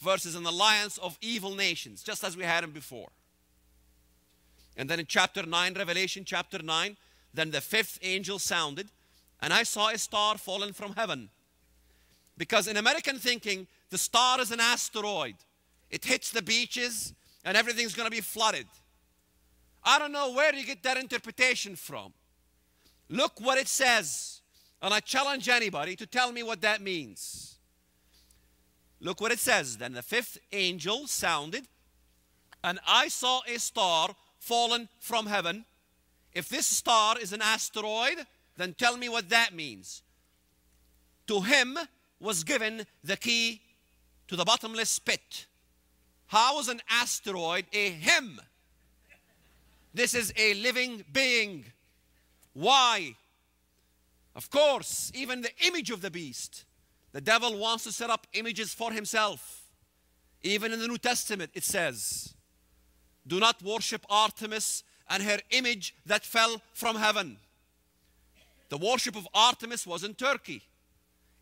versus an alliance of evil nations, just as we had him before. And then in chapter 9, Revelation chapter 9, then the fifth angel sounded, and I saw a star fallen from heaven. Because in American thinking, the star is an asteroid. It hits the beaches and everything's going to be flooded. I don't know where you get that interpretation from. Look what it says. And I challenge anybody to tell me what that means. Look what it says. Then the fifth angel sounded, and I saw a star fallen from heaven. If this star is an asteroid, then tell me what that means. To him was given the key to the bottomless pit. How is an asteroid a him? This is a living being. Why? Of course, even the image of the beast. The devil wants to set up images for himself. Even in the New Testament it says, do not worship Artemis and her image that fell from heaven. The worship of Artemis was in Turkey.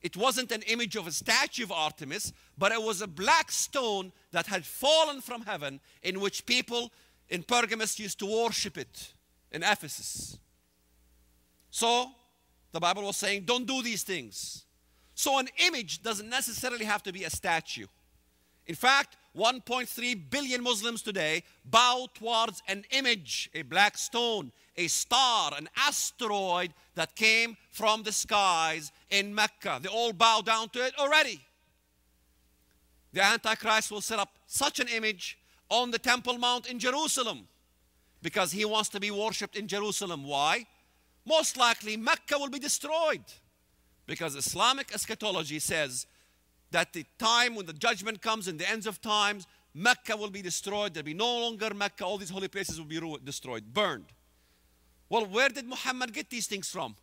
It wasn't an image of a statue of Artemis, but it was a black stone that had fallen from heaven, in which people in Pergamos used to worship it, in Ephesus. So the Bible was saying, don't do these things. So an image doesn't necessarily have to be a statue. In fact, 1.3 billion Muslims today bow towards an image, a black stone, a star, an asteroid that came from the skies in Mecca. They all bow down to it already. The Antichrist will set up such an image on the Temple Mount in Jerusalem because he wants to be worshipped in Jerusalem. Why? Most likely Mecca will be destroyed because Islamic eschatology says that the time when the judgment comes in the ends of times, Mecca will be destroyed. There will be no longer Mecca. All these holy places will be destroyed, burned. Well, where did Muhammad get these things from?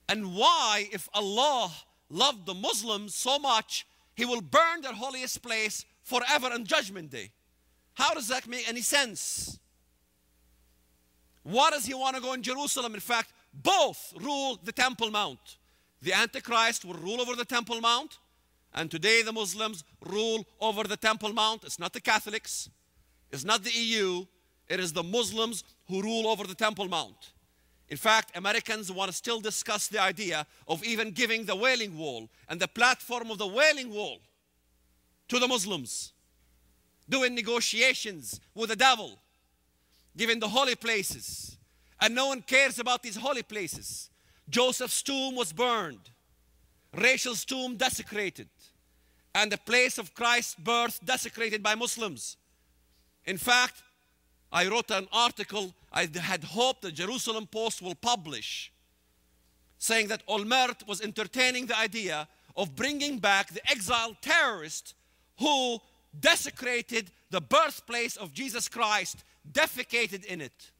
And why, if Allah loved the Muslims so much, he will burn their holiest place forever on Judgment Day? How does that make any sense? Why does he want to go in Jerusalem? In fact, both rule the Temple Mount. The Antichrist will rule over the Temple Mount, and today the Muslims rule over the Temple Mount. It's not the Catholics, it's not the EU, it is the Muslims who rule over the Temple Mount. In fact, Americans want to still discuss the idea of even giving the Wailing Wall and the platform of the Wailing Wall to the Muslims, doing negotiations with the devil, giving the holy places. And no one cares about these holy places. Joseph's tomb was burned, Rachel's tomb desecrated, and the place of Christ's birth desecrated by Muslims. In fact, I wrote an article I had hoped the Jerusalem Post will publish, saying that Olmert was entertaining the idea of bringing back the exiled terrorist who desecrated the birthplace of Jesus Christ, defecated in it,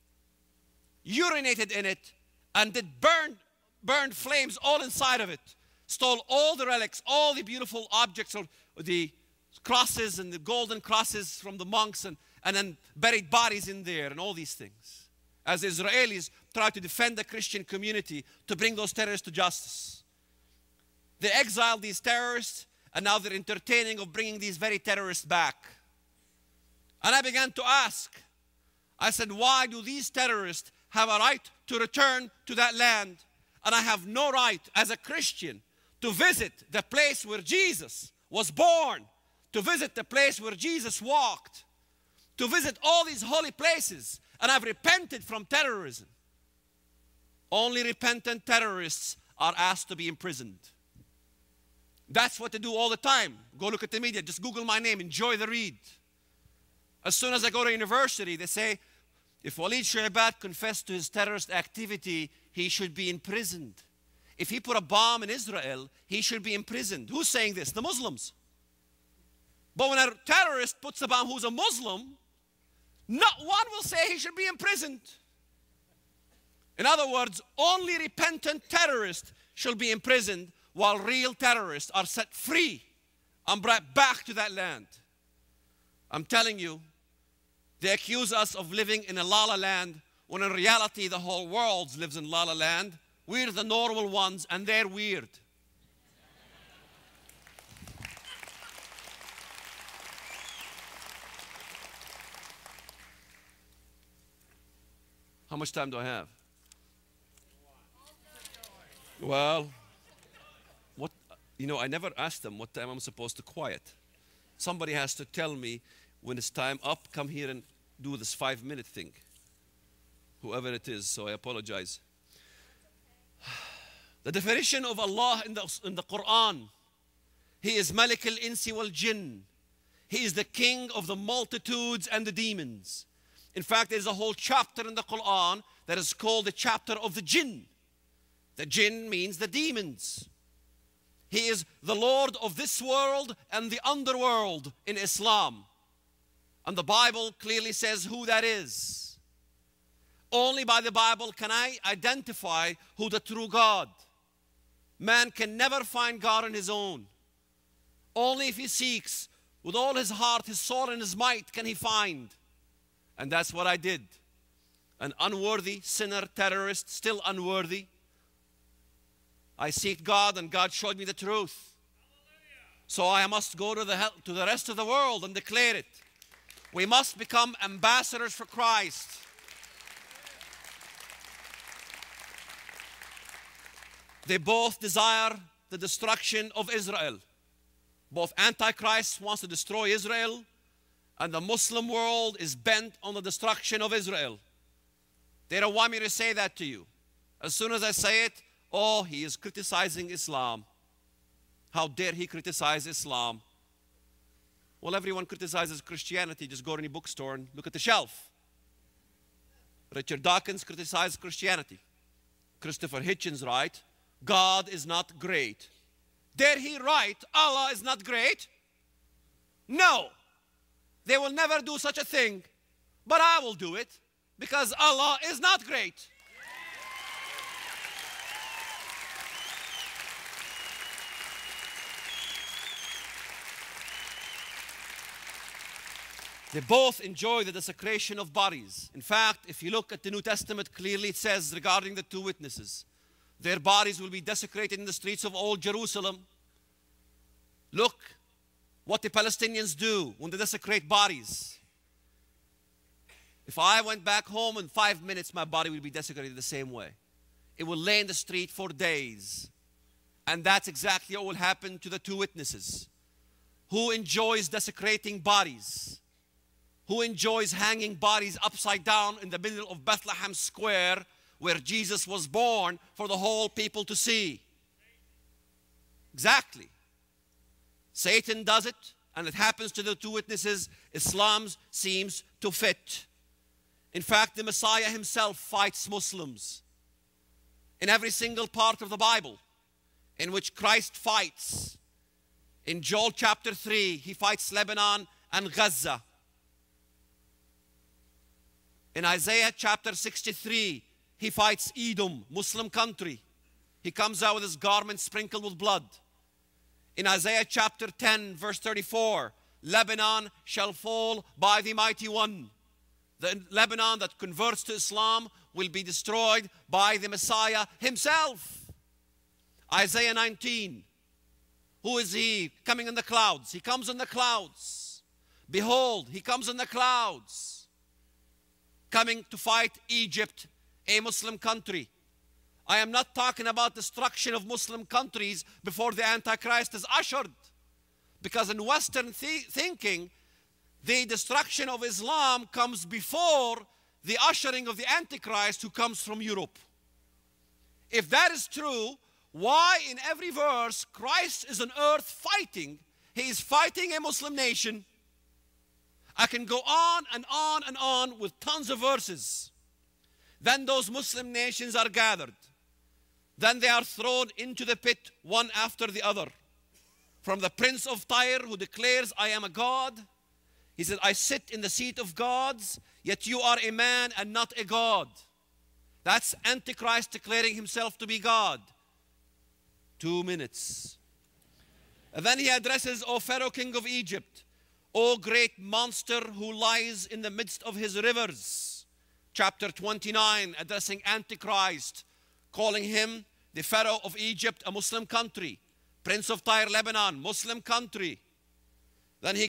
urinated in it, and did burned flames all inside of it, stole all the relics, all the beautiful objects of the crosses and the golden crosses from the monks, and then buried bodies in there and all these things. As the Israelis try to defend the Christian community to bring those terrorists to justice. They exiled these terrorists, and now they're entertaining of bringing these very terrorists back. And I began to ask, I said, why do these terrorists have a right to return to that land, and I have no right as a Christian to visit the place where Jesus was born, to visit the place where Jesus walked, to visit all these holy places, and I've repented from terrorism? Only repentant terrorists are asked to be imprisoned. That's what they do all the time. Go look at the media, just Google my name, enjoy the read. As soon as I go to university, they say, if Walid Shoebat confessed to his terrorist activity, he should be imprisoned. If he put a bomb in Israel, he should be imprisoned. Who's saying this? The Muslims. But when a terrorist puts a bomb who's a Muslim, not one will say he should be imprisoned. In other words, only repentant terrorists should be imprisoned, while real terrorists are set free and brought back to that land. I'm telling you, they accuse us of living in a la-la land, when in reality the whole world lives in la-la land. We're the normal ones and they're weird. How much time do I have? Well, what, I never asked them what time I'm supposed to quiet. Somebody has to tell me when it's time up, come here and do this 5-minute thing. Whoever it is, so I apologize. The definition of Allah in the Quran, He is Malik al-Insi wal-Jinn. He is the king of the multitudes and the demons. In fact, there's a whole chapter in the Quran that is called the chapter of the Jinn. The Jinn means the demons. He is the Lord of this world and the underworld in Islam. And the Bible clearly says who that is. Only by the Bible can I identify who the true God. Man can never find God on his own. Only if he seeks with all his heart, his soul, and his might can he find. And that's what I did. An unworthy sinner, terrorist, still unworthy. I seeked God and God showed me the truth. So I must go to the rest of the world and declare it. We must become ambassadors for Christ. They both desire the destruction of Israel. Both Antichrist wants to destroy Israel, and the Muslim world is bent on the destruction of Israel. They don't want me to say that to you. As soon as I say it, oh, he is criticizing Islam. How dare he criticize Islam? Well, everyone criticizes Christianity. Just go to any bookstore and look at the shelf. Richard Dawkins criticized Christianity. Christopher Hitchens writes, God is not great. Dare he write, Allah is not great? No. They will never do such a thing. But I will do it because Allah is not great. They both enjoy the desecration of bodies. In fact, if you look at the New Testament, clearly it says regarding the two witnesses, their bodies will be desecrated in the streets of old Jerusalem. Look what the Palestinians do when they desecrate bodies. If I went back home in 5 minutes, my body would be desecrated the same way. It will lay in the street for days. And that's exactly what will happen to the two witnesses. Who enjoys desecrating bodies? Who enjoys hanging bodies upside down in the middle of Bethlehem Square where Jesus was born for the whole people to see? Exactly. Satan does it, and it happens to the two witnesses. Islam seems to fit. In fact, the Messiah himself fights Muslims. In every single part of the Bible in which Christ fights, in Joel chapter 3, he fights Lebanon and Gaza. In Isaiah chapter 63, he fights Edom, Muslim country. He comes out with his garment sprinkled with blood. In Isaiah chapter 10, verse 34, Lebanon shall fall by the mighty one. The Lebanon that converts to Islam will be destroyed by the Messiah himself. Isaiah 19, who is he coming in the clouds? He comes in the clouds. Behold, he comes in the clouds, coming to fight Egypt, a Muslim country. I am not talking about destruction of Muslim countries before the Antichrist is ushered. Because in Western thinking, the destruction of Islam comes before the ushering of the Antichrist who comes from Europe. If that is true, why in every verse Christ is on earth fighting? He is fighting a Muslim nation. I can go on and on and on with tons of verses. Then those Muslim nations are gathered. Then they are thrown into the pit one after the other. From the prince of Tyre who declares, I am a god. He said, I sit in the seat of gods, yet you are a man and not a god. That's Antichrist declaring himself to be God. 2 minutes. And then he addresses, O Pharaoh, king of Egypt, O great monster who lies in the midst of his rivers. Chapter 29, addressing Antichrist, calling him the Pharaoh of Egypt, a Muslim country. Prince of Tyre, Lebanon, Muslim country. Then he